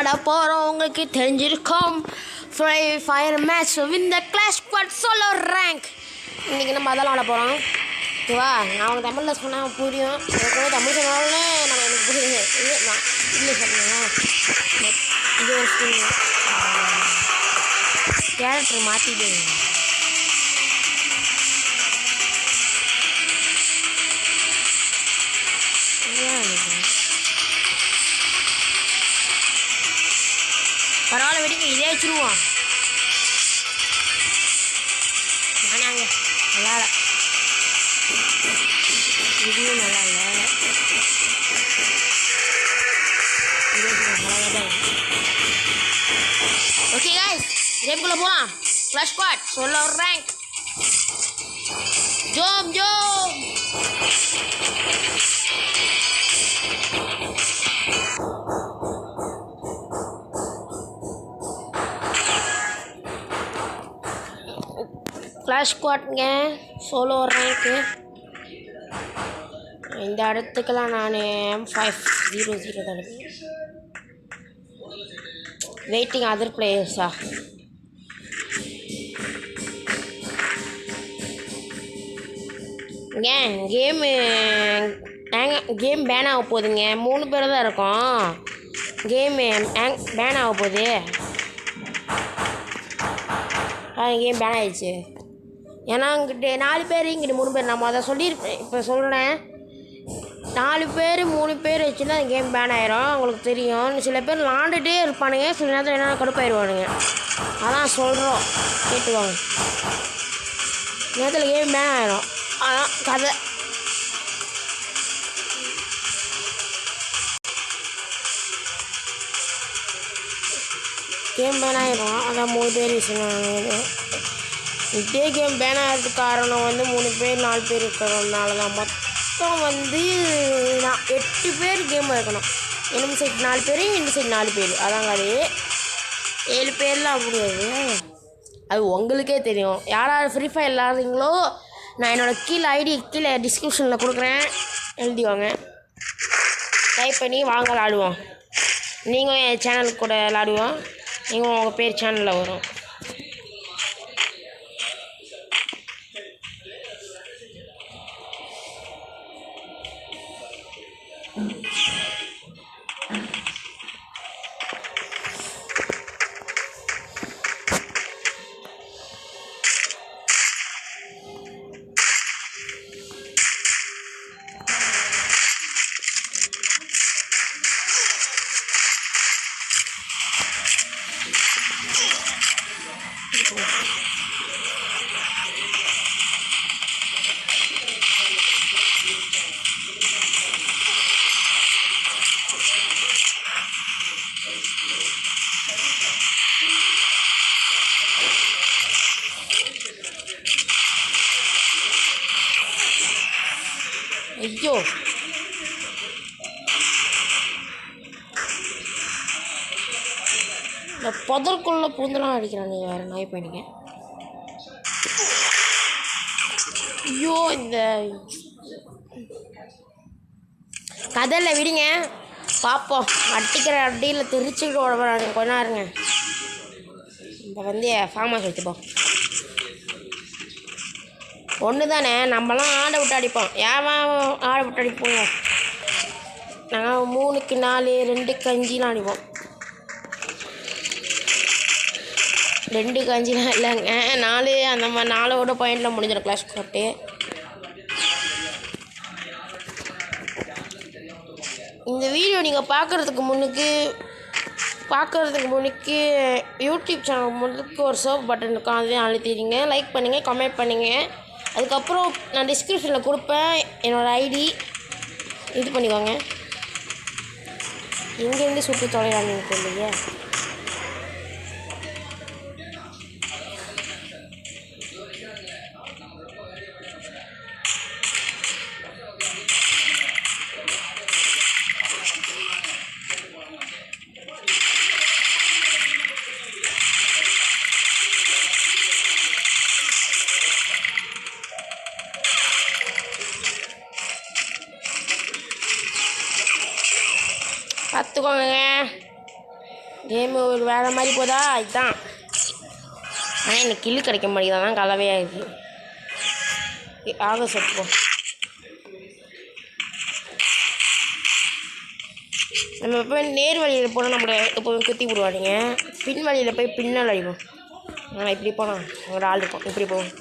விளையாட போகிறோம். உங்களுக்கு தெரிஞ்சிருக்கும் fry fire match win the clash squad solo rank. இன்றைக்கி நம்ம அதெல்லாம் விளையாட போகிறோம். ஓகேவா? நான் அவங்க தமிழில் சொன்னால் புரியும். கூட தமிழ் சொன்னாலே நம்ம எனக்கு புரியுது. நான் இங்கிலீஷ் சொல்லுங்கள். இது ஒரு ஸ்கூல் கேரக்டர் மாற்றிடுங்க. பரவாயில்ல வெடிக்க இதே வச்சுருவோம். வேணாங்க நல்லா இல்லை, இதுவும் நல்லா இல்லை. ஓகே गाइस, கேம்குள்ளே போகலாம். Clash squad solo rank. ஜோம் ஜோம். கிளாஷ் ஸ்குவாட்ங்க சோலோ ரேங்க்கு. இந்த இடத்துக்கெல்லாம் நான் M500 தான் வெயிட்டிங் அதர் பிளேயர்ஸா. ஏன் கேம் பேன் ஆக போகுதுங்க. 3 பேர் தான் இருக்கோம். கேமு பேன் ஆக போகுது. கேம் பேன் ஆகிடுச்சு. ஏன்னா இங்கிட்ட 4 பேர் இங்கிட்ட 3 பேர். நம்ம அதை சொல்லியிருப்பேன். இப்போ சொல்கிறேன், 4 பேர் 3 பேர் வச்சுன்னா அந்த கேம் பேன் ஆயிரும். உங்களுக்கு தெரியும். சில பேர் விளாண்டுட்டே இருப்பானுங்க, சில நேரத்தில் என்னென்ன கடுப்பாயிருவானுங்க. அதான் சொல்கிறோம், கேட்டுவாங்க. நேரத்தில் கேம் பேன் ஆயிரும். அதான் கதை. கேம் பேன் ஆயிரும். அதான் 3 பேர் சொன்னாங்க. இதே கேம் பேன் ஆகிறதுக்கு காரணம் 3 பேர் 4 பேர் இருக்கிறதுனால தான். மொத்தம் 8 பேர் கேம் இருக்கணும். என்ன சைட் 4 பேர், இந்த சைட் 4 பேர். அதாங்க அது 7 பேர்லாம் முடியாது. அது உங்களுக்கே தெரியும். யாராவது ஃப்ரீ ஃபயர் விளாட்றீங்களோ, நான் என்னோடய கீழே டிஸ்கிரிப்ஷனில் கொடுக்குறேன், எழுதிவாங்க. டைப் பண்ணி வாங்க விளாடுவோம். நீங்களும் என் சேனலுக்கு கூட விளாடுவோம். நீங்களும் உங்கள் பேர் சேனலில் வரும். ஐயோ, இந்த புதற்குள்ளே பூந்தெல்லாம் அடிக்கிறான். நீங்கள் வேறு நாய் பண்ணிங்க. ஐயோ, இந்த கதையில் விடுங்க, பார்ப்போம். அடிக்கிற அடியில் தெரிச்சுக்கிட்டு ஓடுறாங்க. கொஞ்ச நேரங்க. இந்த ஃபார்ம் ஹவுஸ் வச்சுப்போம். ஒன்று தானே, நம்மலாம் ஆடை விட்டு அடிப்போம். ஏன் ஆடை விட்டு அடிப்போங்க? நாங்கள் 3க்கு 4, 2க்கு 5லாம் அடிப்போம். 2க்கு 5லாம் இல்லைங்க, 4 அந்த மாதிரி 4ஓட பாயிண்டில் முடிஞ்சிடும் கிளாஷ் ஸ்குவாட். இந்த வீடியோ நீங்கள் பார்க்குறதுக்கு முன்னுக்கு யூடியூப் சேனல் முன்னுக்கு ஒரு சர்வ் பட்டன் இருக்கும். அதையும் அழுத்திடுங்க. லைக் பண்ணுங்கள், கமெண்ட் பண்ணுங்கள். அதுக்கப்புறம் நான் டிஸ்கிரிப்ஷனில் கொடுப்பேன் என்னோடய ஐடி. இது பண்ணிக்கோங்க. எங்கேருந்து சுட்டு தொலைறாங்க தெரியலையே. பார்த்துக்கோங்க. கேமு ஒரு வேறு மாதிரி போதா இதுதான். ஆனால் எனக்கு கில்லு கிடைக்க மாட்டேங்குது, அதான் கலவையாக இருக்குது. ஆக சத்துவோம். நம்ம போய் நேர் வழியில் போனால் நம்மளை இப்போ குத்தி விடுவானுங்க. பின் வழியில் போய் பின்னால் அழிவோம். ஆனால் இப்படி போனால் ஒரு ஆள் இருக்கும், இப்படி போவோம்.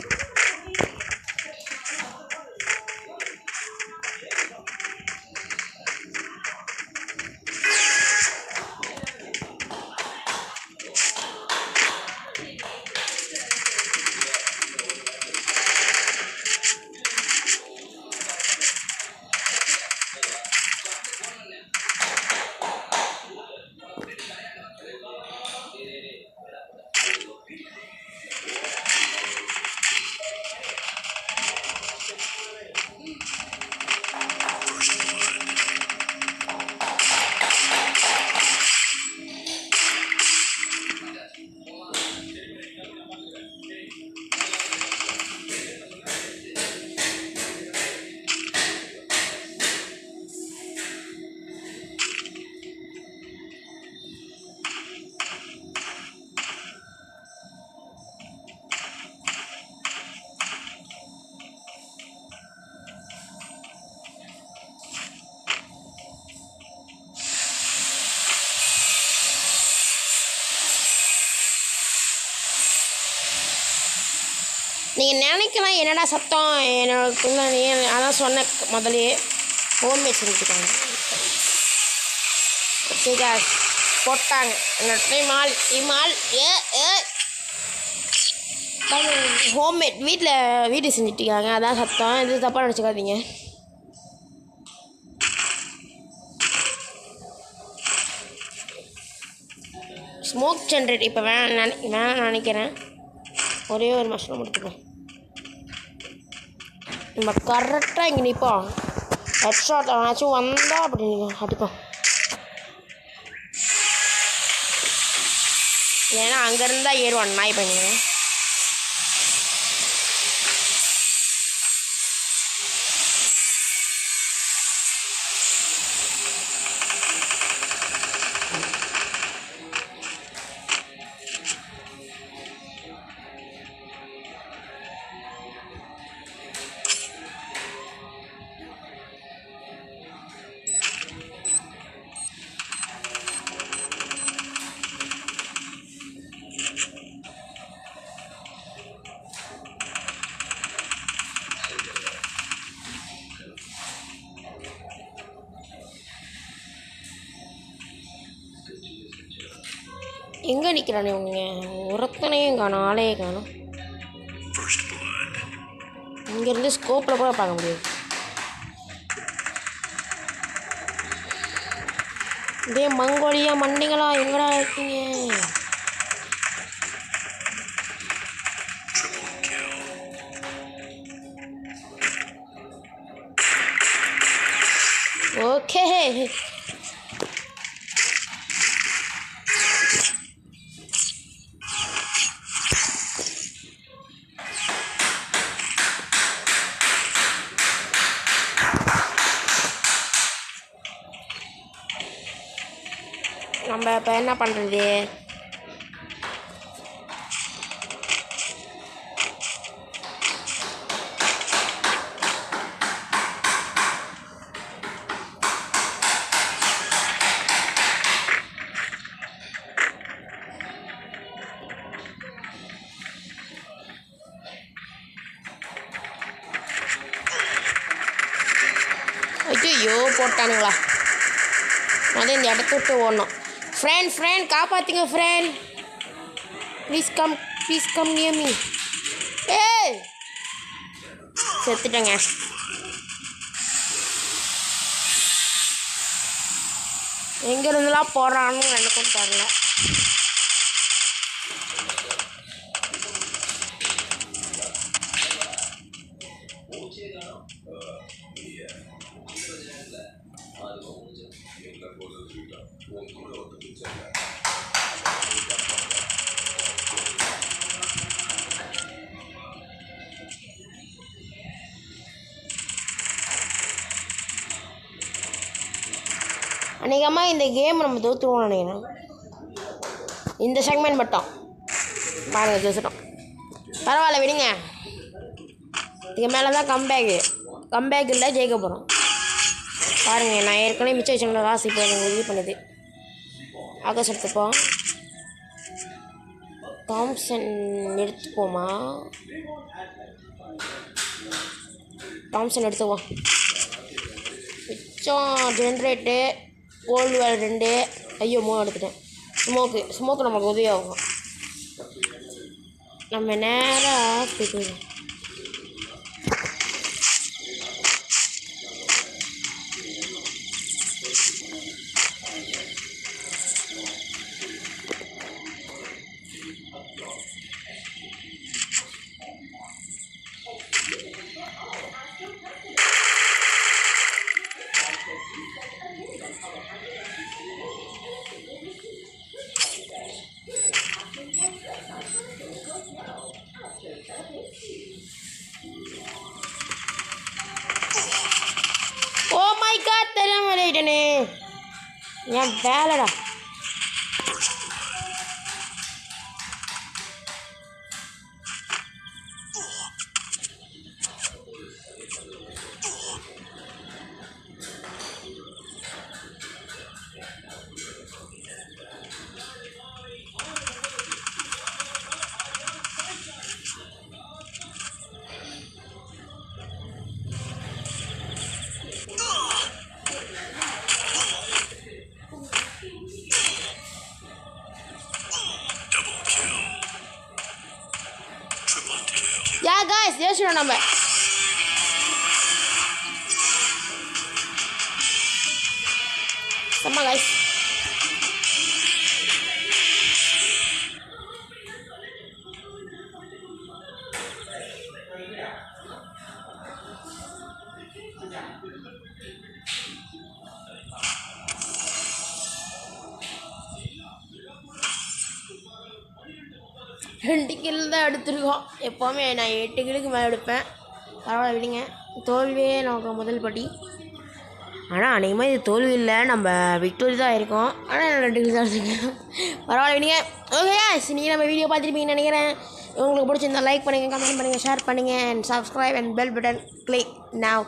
நீங்கள் நினைக்கலாம் என்னடா சத்தம் என்னோட அதான் சொன்ன முதலே ஹோம்மேட் செஞ்சுட்டாங்க. ஓகேக்கா போட்டாங்க என்னோட இமால் ஹோம்மேட் வீட்டில் செஞ்சுட்டுருக்காங்க, அதான் சத்தம். இது தப்பாக நினச்சிக்காதீங்க. ஸ்மோக் ஜென்ரேட் இப்போ வேணாம் நினைக்கிறேன். ஒரே ஒரு மஷ்ரூம் எடுத்துப்போம். நம்ம கரெக்டாக இங்கே நிற்போம். ஹெட்ஷாட் ஆச்சும் வந்தால் அப்படி அடிப்போம். ஏன்னா அங்கேருந்து தான் ஏறுவான் நாய் பையன். எங்கே நிற்கிறானே உங்க ஒருத்தனையும் காணும், ஆளையே காணும். இங்கேருந்து ஸ்கோப்பில் கூட பார்க்க முடியாது. இதே மங்கோலியா மண்டிங்களா எங்கடா இருக்கீங்க? ஓகே நம்ம இப்போ என்ன பண்ணுறது? ஐயோ போட்டானுங்களா! முதல்ல இந்த இடத்த விட்டு ஓடணும். ஃப்ரெண்ட் காப்பாற்றுங்க friend. Please come near me. ஏய் செத்துட்டேங்க. எங்கேருந்துலாம் போடுறான்னு எனக்கும் தெரில. அநேகமாக இந்த கேம் நம்ம தோற்றுருவோம்னு நினைக்கிறேன். இந்த செக்மெண்ட் மட்டும் பாருங்கள் ஜெயிச்சிட்டோம். பரவாயில்ல விடுங்க. இதுக்கு மேலே தான் கம்பேக் இல்லை, ஜெயிக்க போகிறோம். பாருங்கள், நான் ஏற்கனவே மிச்சம் வச்சுருந்த காசு இப்போ எனக்கு உதவி பண்ணுது. ஆகாஷ் எடுத்துப்போம். தாம்சன் எடுத்துப்போமா? தாம்சன் எடுத்துப்போம். மிச்சம் ஜென்ரேட்டு, கோல்டு வேல் 2, ஐயோ 3 எடுத்துட்டேன். ஸ்மோக்கு நமக்கு உதவி ஆகும். நம்ம நேராக போய்ட்டு தெரியாம விளையாட்டனே, என் வேலைடா. யா காய்ஸ், ஜெயிச்சிடும் நம்ம. செம்ம காய்ஸ். ரெண்டு கிலோ தான் எடுத்துருக்கோம். எப்போவுமே நான் 8 கிலோக்கு மேலே எடுப்பேன். பரவாயில்ல விடுங்க. தோல்வியே நமக்கு முதல் படி. ஆனால் அநேகமாக இது தோல்வி இல்லை, நம்ம விக்டோரி தான் இருக்கோம். ஆனால் நான் 2 கிலோ தான் எடுத்துருக்கேன். பரவாயில்ல விடுங்க. ஓகே, நீங்கள் நம்ம வீடியோ பார்த்துருப்பீங்கன்னு நினைக்கிறேன். உங்களுக்கு பிடிச்சிருந்தா லைக் பண்ணுங்கள், கமெண்ட் பண்ணுங்கள், ஷேர் பண்ணுங்கள், and subscribe and bell button click now.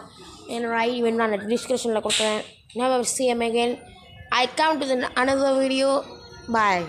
என்னோட ஐடி வேணும் நான் டிஸ்கிரிப்ஷனில் கொடுக்குறேன். Never see them again. I come to another video. Bye.